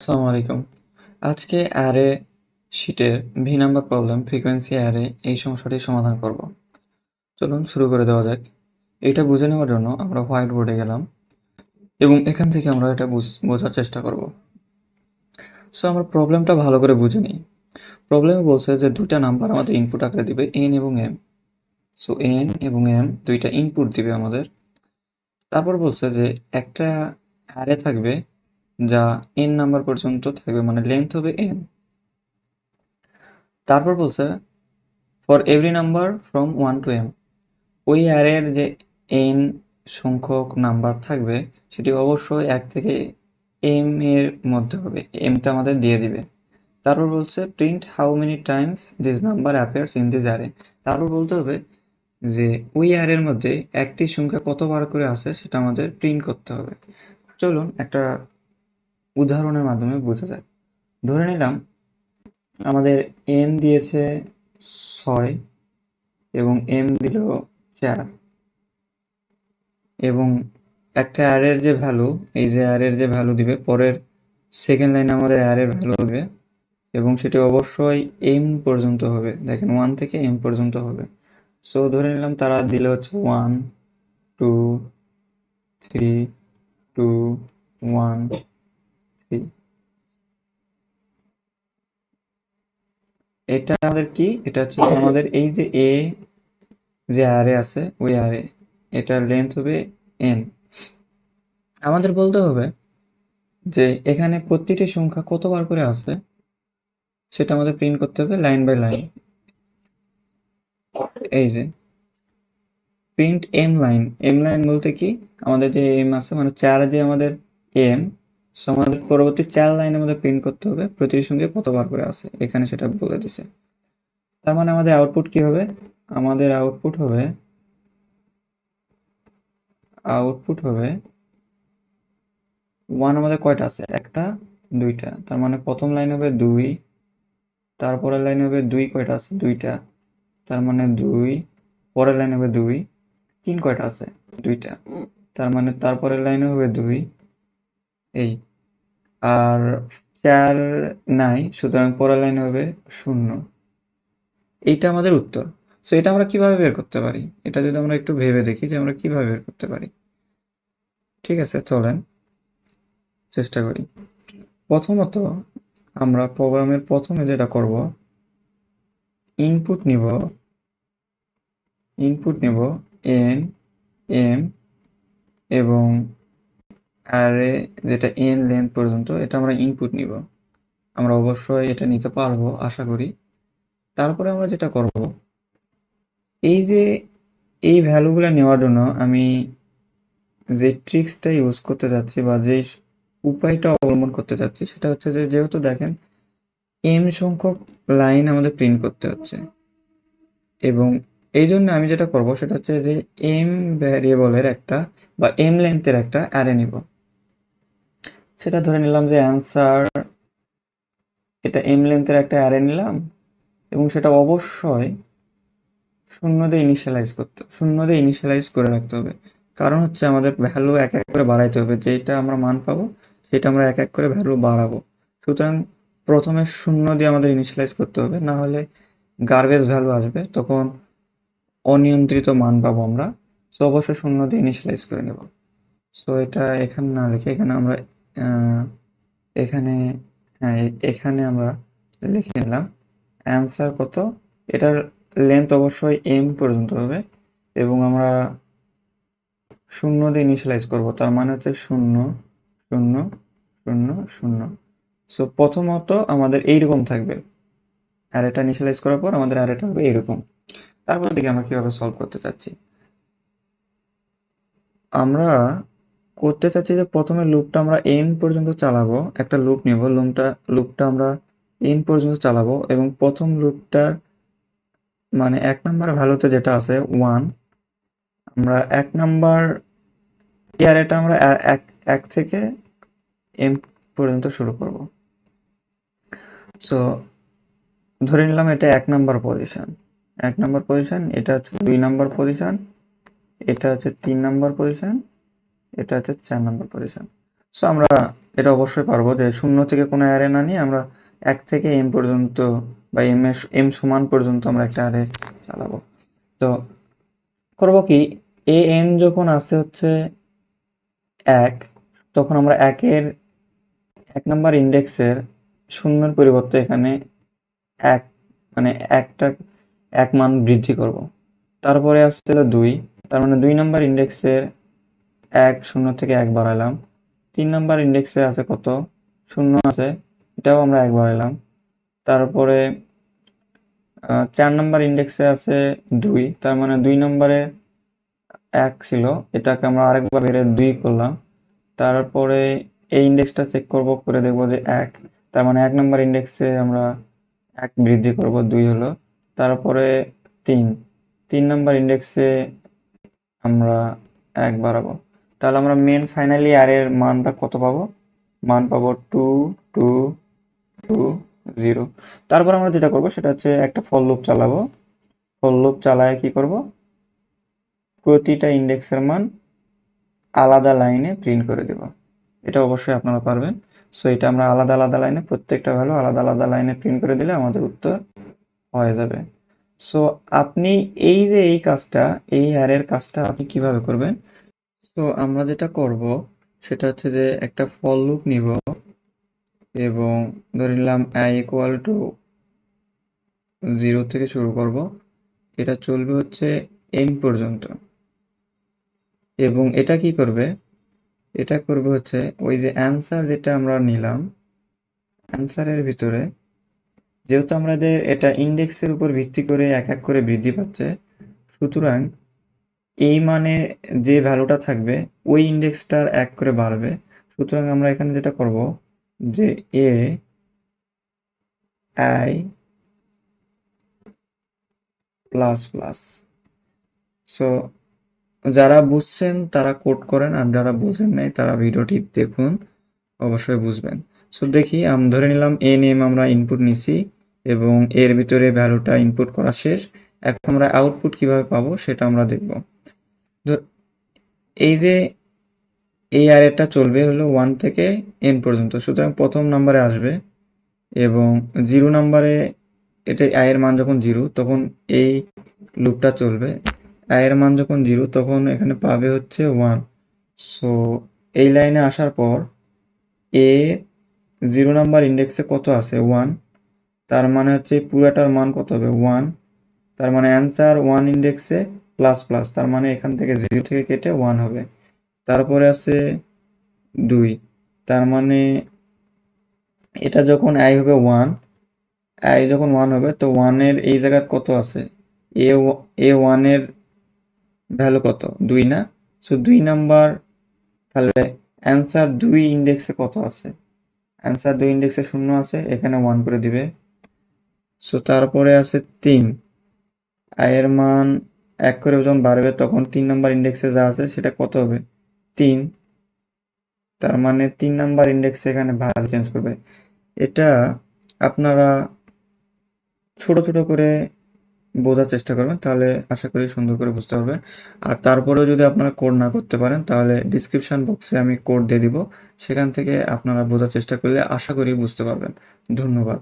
আসসালামু আলাইকুম। আজকে অ্যারে শিটের V number problem frequency array এই সমস্যাটি সমাধান করব। চলুন শুরু করে দেওয়া যাক। এটা বুঝে নেওয়ার জন্য আমরা হোয়াইট বোর্ডে গেলাম এবং এখান থেকে আমরা এটা বোঝার চেষ্টা করব। সো আমরা প্রবলেমটা ভালো করে বুঝে নিই। প্রবলেমে বলছে যে দুইটা নাম্বার আমাদের ইনপুট আকারে দিবে এন এবং এম। সো এন এবং এম দুইটা ইনপুট দিবে আমাদের। তারপর বলছে যে একটা অ্যারে থাকবে যা এন নাম্বার পর্যন্ত থাকবে, মানে লেন্থ হবে এন। তারপর বলছে for every number from 1 to m, ওই অ্যারের যে n সংখ্যক নাম্বার থাকবে সেটি অবশ্যই 1 থেকে m এর মধ্যে হবে, mটা আমাদের দিয়ে দিবে। তারপর বলছে print how many Times this number appears in this array. তারপর বলতে হবে যে ওই অ্যারের মধ্যে একটি সংখ্যা কতবার করে আসে সেটা আমাদের প্রিন্ট করতে হবে। চলুন একটা উদাহরণের মাধ্যমে বোঝা যায়। ধরে নিলাম আমাদের n দিয়েছে 6 এবং m দিল 4 এবং একটা অ্যারের যে ভ্যালু, এই যে অ্যারের যে ভ্যালু দিবে পরের সেকেন্ড লাইনে আমাদের অ্যারের ভ্যালু দিবে এবং সেটি অবশ্যই m পর্যন্ত হবে। দেখেন 1 থেকে m পর্যন্ত হবে। সো ধরে নিলাম তারা দিল হচ্ছে 1 2 3 2 1 3। এটা আমাদের কি, এটা হচ্ছে আমাদের এই যে a যে অ্যারে আছে ওই অ্যারে, এটার লেন্থ হবে n। আমাদের বলতে হবে যে এখানে প্রতিটি সংখ্যা কতবার করে আসে সেটা আমাদের প্রিন্ট করতে হবে লাইন বাই লাইন। এই যে প্রিন্ট এম লাইন বলতে কি, আমাদের যে এম আছে মানে 4 যে আমাদের এম, সো আমাদের পরবর্তী 4 লাইন আমাদের প্রিন্ট করতে হবে প্রতিটির সঙ্গে কতবার করে আসে, এখানে সেটা বলে দিছে। তার মানে আমাদের আউটপুট কি হবে, আমাদের আউটপুট হবে 1 আমাদের কয়টা আছে, একটা দুইটা, তার মানে প্রথম লাইন হবে 2, তারপরের লাইন হবে 2 কয়টা আছে, দুইটা, তার মানে 2, পরের লাইন হবে 2, 3 কয়টা আছে, দুইটা, তার মানে তারপরের লাইনে হবে 2, এই, আর 4 নাই, সুতরাং পরের লাইনে হবে 0। এইটা আমাদের উত্তর। সো এটা আমরা কিভাবে বের করতে পারি, এটা যদি আমরা একটু ভেবে দেখি যে আমরা কিভাবে বের করতে পারি। ঠিক আছে, চলেন চেষ্টা করি। প্রথমত আমরা প্রোগ্রামের প্রথমে যেটা করব, ইনপুট নিব n m এবং অ্যারে যেটা n লেন্থ পর্যন্ত, এটা আমরা ইনপুট নিব। আমরা অবশ্যই এটা নিতে পারবো আশা করি। তারপরে আমরা যেটা করব, এই যে এই ভ্যালুগুলো নেওয়ার জন্য আমি যে ট্রিক্সটা ইউজ করতে যাচ্ছি বা যেই উপায়টা অবলম্বন করতে যাচ্ছি সেটা হচ্ছে যে যেহেতু দেখেন m সংখ্যক লাইন আমাদের প্রিন্ট করতে হচ্ছে, এবং এই জন্য আমি যেটা করব সেটা হচ্ছে যে m ভ্যারিয়েবলের একটা বা m লেন্থের একটা অ্যারে নিব। সেটা ধরে নিলাম যে অ্যান্সার, এটা m লেন্থের একটা অ্যারে নিলাম এবং সেটা অবশ্যই শূন্য দিয়ে ইনিশিয়ালাইজ করে রাখতে হবে। কারণ হচ্ছে আমাদের ভ্যালু এক এক করে বাড়াইতে হবে, যেটা আমরা মান পাবো সেটা আমরা এক এক করে ভ্যালু বাড়াবো। সুতরাং প্রথমে 0 দিয়ে আমাদের ইনিশিয়ালাইজ করতে হবে, না হলে গার্বেজ ভ্যালু আসবে, তখন অনিয়ন্ত্রিত মান পাবো আমরা। সো অবশ্যই 0 দিয়ে ইনিশিয়ালাইজ করে নেব। সো এটা এখানে না লিখে এখানে আমরা এখানে, হ্যাঁ এখানে আমরা লিখে নিলাম অ্যান্সার কত, এটার লেন্থ অবশ্যই m পর্যন্ত হবে এবং আমরা 0 দিয়ে ইনিশিয়ালাইজ করব, তার মানে হচ্ছে 0 0 0 0। সো প্রথমত আমাদের এইরকম থাকবে, অ্যারেটা ইনিশিয়ালাইজ করার পর আমাদের অ্যারেটা হবে এইরকম। তারপর দেখি আমরা কিভাবে সলভ করতে চাচ্ছি। আমরা করতে চাচ্ছি যে প্রথমে লুপটা আমরা n পর্যন্ত চালাবো, একটা লুপ নেব, লুপটা আমরা n পর্যন্ত চালাবো এবং প্রথম লুপটার মানে 1 নাম্বার ভ্যালুতে যেটা আছে 1, আমরা 1 নাম্বার অ্যারেটা আমরা 1 থেকে m পর্যন্ত শুরু করব। সো ধরে নিলাম এটা 1 নাম্বার পজিশন, এটা হচ্ছে 2 নাম্বার পজিশন, এটা হচ্ছে 3 নাম্বার পজিশন, এটা হচ্ছে 4 নাম্বার পজিশন। সো আমরা এটা অবশ্যই পারবো যে 0 থেকে কোনো অ্যারে না নিয়ে আমরা 1 থেকে m পর্যন্ত বা m সমান পর্যন্ত আমরা একটা অ্যারে চালাবো। তো করব কি, an যখন আসে হচ্ছে 1, তখন আমরা 1 নাম্বার ইন্ডেক্সের 0-এর পরিবর্তে এখানে 1 মানে একটা 1 মান বৃদ্ধি করব। তারপরে আসছে 2, তার মানে 2 নাম্বার ইন্ডেক্সের 0 থেকে 1 বাড়াইলাম। 3 নাম্বার ইন্ডেক্সে আছে কত, 0 আছে, এটাও আমরা 1 বাড়াইলাম। তারপরে 4 নাম্বার ইন্ডেক্সে আছে 2, তার মানে 2 নম্বরে 1 ছিল, এটাকে আমরা আরেকবার বেড়ে 2 করলাম। তারপরে এই ইন্ডেক্সটা চেক করব, করে দেখব যে 1, তার মানে 1 নাম্বার ইন্ডেক্সে আমরা 1 বৃদ্ধি করব, 2 হলো। তারপরে 3 নাম্বার ইন্ডেক্সে আমরা 1 বাড়াবো। তাহলে আমরা মেন ফাইনালি আর এর মানটা কত পাবো, মান পাবো 2 2 2 0। তারপর আমরা যেটা করব সেটা হচ্ছে একটা ফর লুপ চালাবো। ফর লুপ চালায় কি করব, প্রতিটা ইন্ডেক্সের মান আলাদা লাইনে প্রিন্ট করে দেব। এটা অবশ্যই আপনারা পারবেন। সো এটা আমরা আলাদা আলাদা লাইনে, প্রত্যেকটা ভ্যালু আলাদা আলাদা লাইনে প্রিন্ট করে দিলে আমাদের উত্তর হয়ে যাবে। সো আপনি এই যে এই কাজটা, এই অ্যারের কাজটা আপনি কিভাবে করবেন, তো আমরা যেটা করব সেটা হচ্ছে যে একটা ফর লুপ নিব এবং ধরে নিলাম i ইকুয়াল টু 0 থেকে শুরু করব, এটা চলবে হচ্ছে n পর্যন্ত। এবং এটা কি করবে, এটা করবে হচ্ছে ওই যে অ্যান্সার যেটা আমরা নিলাম, অ্যান্সারের ভিতরে যেহেতু আমাদের এটা ইন্ডেক্সের উপর ভিত্তি করে এক এক করে বৃদ্ধি পাচ্ছে, সুতরাং এই মানে যে ভ্যালুটা থাকবে ওই ইন্ডেক্সটার 1 করে বাড়বে। সুতরাং আমরা এখানে যেটা করব যে ai প্লাস প্লাস। সো যারা বুঝছেন তারা কোড করেন, আর যারা বুঝেন নাই তারা ভিডিওটি দেখুন, অবশ্যই বুঝবেন। সো দেখি, ধরে নিলাম nm আমরা ইনপুট নিছি এবং এর ভিতরে ভ্যালুটা ইনপুট করা শেষ। এখন আমরা আউটপুট কিভাবে পাবো সেটা আমরা দেখব। এই যে এই অ্যারেটা চলবে হলো 1 থেকে n পর্যন্ত, সুতরাং প্রথম নাম্বারে আসবে এবং 0 নাম্বারে এটা i এর মান যখন 0 তখন এই লুপটা চলবে। i এর মান যখন 0 তখন এখানে পাবে হচ্ছে 1। সো এই লাইনে আসার পর এ 0 নাম্বার ইন্ডেক্সে কত আছে, 1, তার মানে হচ্ছে পুরাটার মান কত হবে, 1। তার মানে অ্যান্সার 1 ইন্ডেক্সে প্লাস প্লাস, তার মানে এখান থেকে 0 থেকে কেটে 1 হবে। তারপরে আছে 2, তার মানে এটা যখন i হবে 1, i যখন 1 হবে তো 1 এর এই জায়গায় কত আছে, a1 এর ভ্যালু কত, 2 না। সো 2 নাম্বার, তাহলে অ্যান্সার 2 ইন্ডেক্সে কত আছে, অ্যান্সার 2 ইন্ডেক্সে 0 আছে, এখানে 1 করে দিবে। সো তারপরে আছে 3, i এর মান 1 করে যখন বাড়বে তখন 3 নাম্বার ইন্ডেক্সে যা আছে সেটা কত হবে, 3, তার মানে 3 নাম্বার ইন্ডেক্সে এখানে ভ্যালু চেঞ্জ করবে। এটা আপনারা ছোট ছোট করে বোঝার চেষ্টা করবেন, তাহলে আশা করি সুন্দর করে বুঝতে পারবেন। আর তারপরেও যদি আপনারা কোড না করতে পারেন তাহলে ডিসক্রিপশন বক্সে আমি কোড দিয়ে দিব, সেখান থেকে আপনারা বোঝার চেষ্টা করলে আশা করি বুঝতে পারবেন। ধন্যবাদ।